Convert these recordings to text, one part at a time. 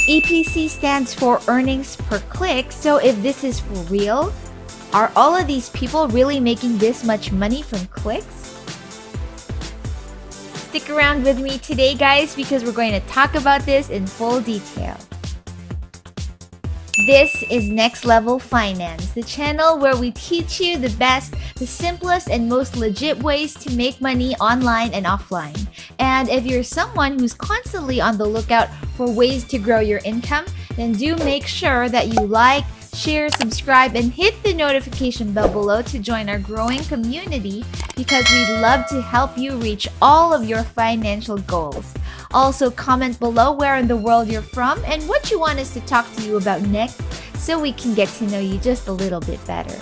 EPC stands for earnings per click, so if this is for real, are all of these people really making this much money from clicks? Stick around with me today, guys, because we're going to talk about this in full detail. This is Next Level Finance, the channel where we teach you the best, the simplest, and most legit ways to make money online and offline. And if you're someone who's constantly on the lookout for ways to grow your income, then do make sure that you like, share, subscribe, and hit the notification bell below to join our growing community because we'd love to help you reach all of your financial goals. Also, comment below where in the world you're from and what you want us to talk to you about next so we can get to know you just a little bit better.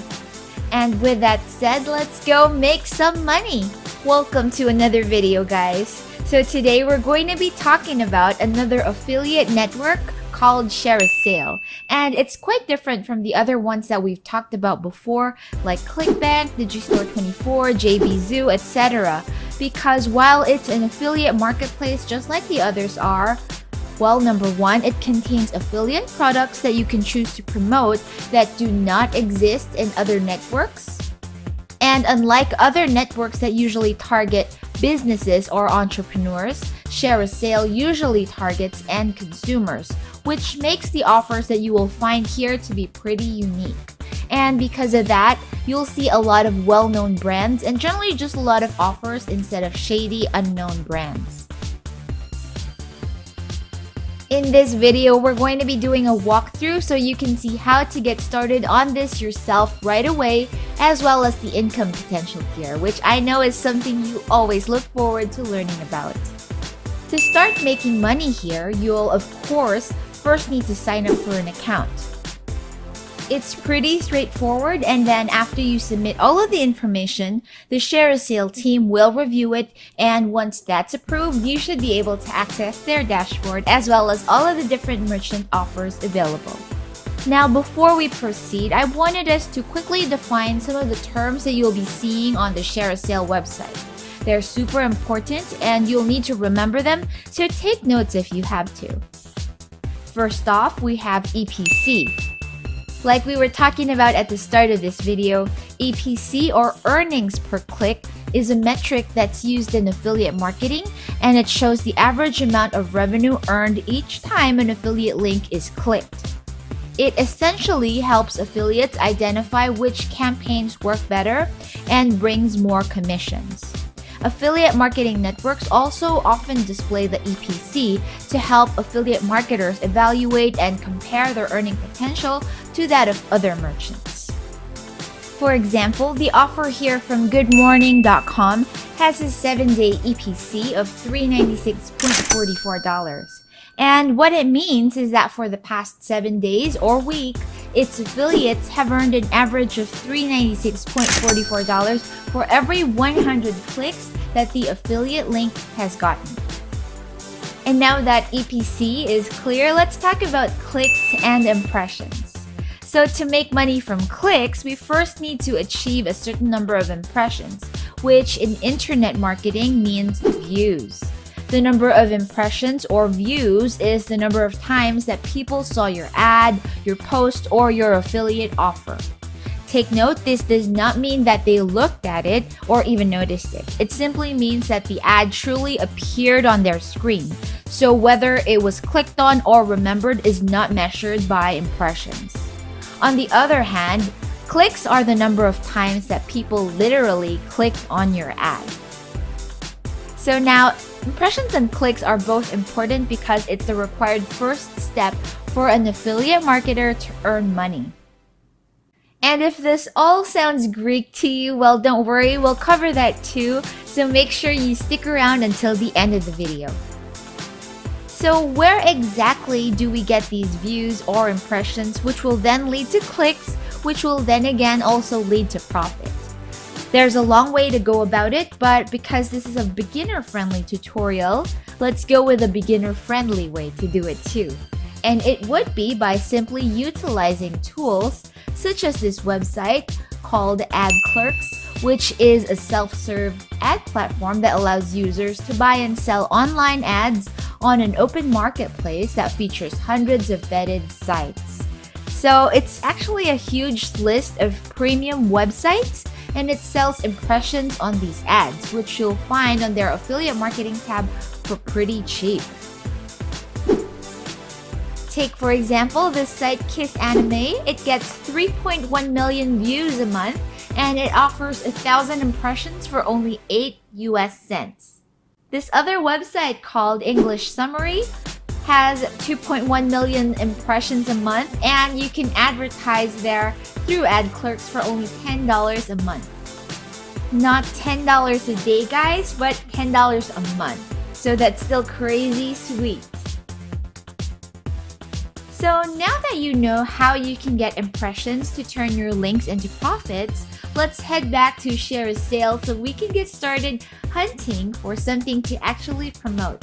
And with that said, let's go make some money! Welcome to another video, guys. So today we're going to be talking about another affiliate network called Share a Sale, and it's quite different from the other ones that we've talked about before, like ClickBank, Digistore24, JBZoo, etc. Because while it's an affiliate marketplace just like the others are, well, number one, it contains affiliate products that you can choose to promote that do not exist in other networks. And unlike other networks that usually target businesses or entrepreneurs, Share a Sale usually targets end consumers, which makes the offers that you will find here to be pretty unique. And because of that, you'll see a lot of well-known brands and generally just a lot of offers instead of shady, unknown brands. In this video, we're going to be doing a walkthrough so you can see how to get started on this yourself right away, as well as the income potential here, which I know is something you always look forward to learning about. To start making money here, you'll of course first need to sign up for an account. It's pretty straightforward, and then after you submit all of the information, the Share a Sale team will review it, and once that's approved, you should be able to access their dashboard as well as all of the different merchant offers available. Now, before we proceed, I wanted us to quickly define some of the terms that you'll be seeing on the Share a Sale website. They're super important and you'll need to remember them, so take notes if you have to. First off, we have EPC. Like we were talking about at the start of this video, EPC, or earnings per click, is a metric that's used in affiliate marketing, and it shows the average amount of revenue earned each time an affiliate link is clicked. It essentially helps affiliates identify which campaigns work better and brings more commissions. Affiliate marketing networks also often display the EPC to help affiliate marketers evaluate and compare their earning potential to that of other merchants. For example, the offer here from goodmorning.com has a 7-day EPC of $396.44. And what it means is that for the past 7 days or week, its affiliates have earned an average of $396.44 for every 100 clicks that the affiliate link has gotten. And now that EPC is clear, let's talk about clicks and impressions. So to make money from clicks, we first need to achieve a certain number of impressions, which in internet marketing means views. The number of impressions or views is the number of times that people saw your ad, your post, or your affiliate offer. Take note, this does not mean that they looked at it or even noticed it. It simply means that the ad truly appeared on their screen. So whether it was clicked on or remembered is not measured by impressions. On the other hand, clicks are the number of times that people literally clicked on your ad. So now, impressions and clicks are both important because it's the required first step for an affiliate marketer to earn money. And if this all sounds Greek to you, well, don't worry, we'll cover that too, so make sure you stick around until the end of the video. So where exactly do we get these views or impressions, which will then lead to clicks, which will then again also lead to profit? There's a long way to go about it, but because this is a beginner-friendly tutorial, let's go with a beginner-friendly way to do it too. And it would be by simply utilizing tools such as this website called Clerks, which is a self-serve ad platform that allows users to buy and sell online ads on an open marketplace that features hundreds of vetted sites. So it's actually a huge list of premium websites, and it sells impressions on these ads, which you'll find on their affiliate marketing tab for pretty cheap. Take, for example, this site Kiss Anime. It gets 3.1 million views a month, and it offers 1,000 impressions for only 8 US cents. This other website called English Summary has 2.1 million impressions a month, and you can advertise there through Clerks for only $10 a month. Not $10 a day, guys, but $10 a month. So that's still crazy sweet. So now that you know how you can get impressions to turn your links into profits, let's head back to share a sale so we can get started hunting for something to actually promote.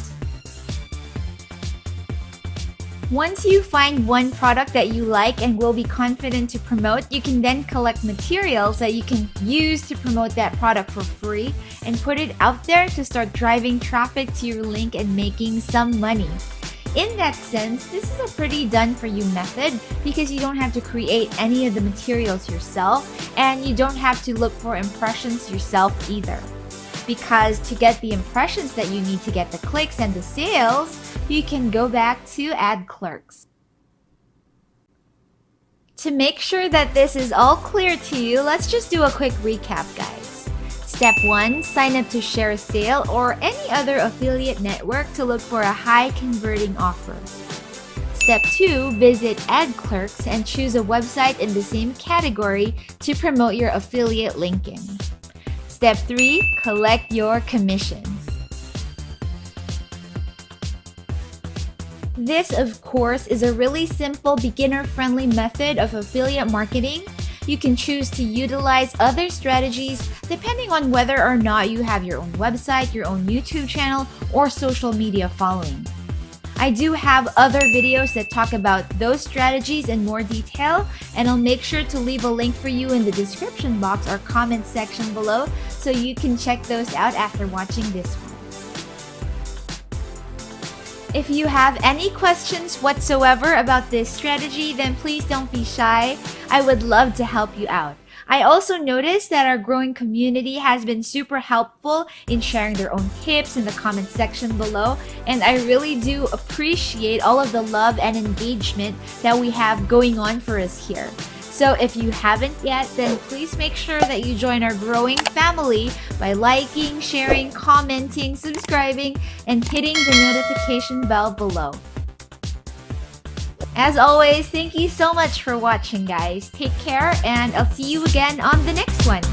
Once you find one product that you like and will be confident to promote, you can then collect materials that you can use to promote that product for free and put it out there to start driving traffic to your link and making some money. In that sense, this is a pretty done-for-you method because you don't have to create any of the materials yourself, and you don't have to look for impressions yourself either. Because to get the impressions that you need to get the clicks and the sales, you can go back to Clerks. To make sure that this is all clear to you, let's just do a quick recap, guys. Step 1, sign up to share a sale or any other affiliate network to look for a high converting offer. Step 2, visit Clerks and choose a website in the same category to promote your affiliate linking. Step 3, collect your commissions. This, of course, is a really simple beginner-friendly method of affiliate marketing. You can choose to utilize other strategies depending on whether or not you have your own website, your own YouTube channel, or social media following. I do have other videos that talk about those strategies in more detail, and I'll make sure to leave a link for you in the description box or comment section below so you can check those out after watching this one. If you have any questions whatsoever about this strategy, then please don't be shy. I would love to help you out. I also noticed that our growing community has been super helpful in sharing their own tips in the comment section below, and I really do appreciate all of the love and engagement that we have going on for us here. So if you haven't yet, then please make sure that you join our growing family by liking, sharing, commenting, subscribing, and hitting the notification bell below. As always, thank you so much for watching, guys. Take care, and I'll see you again on the next one.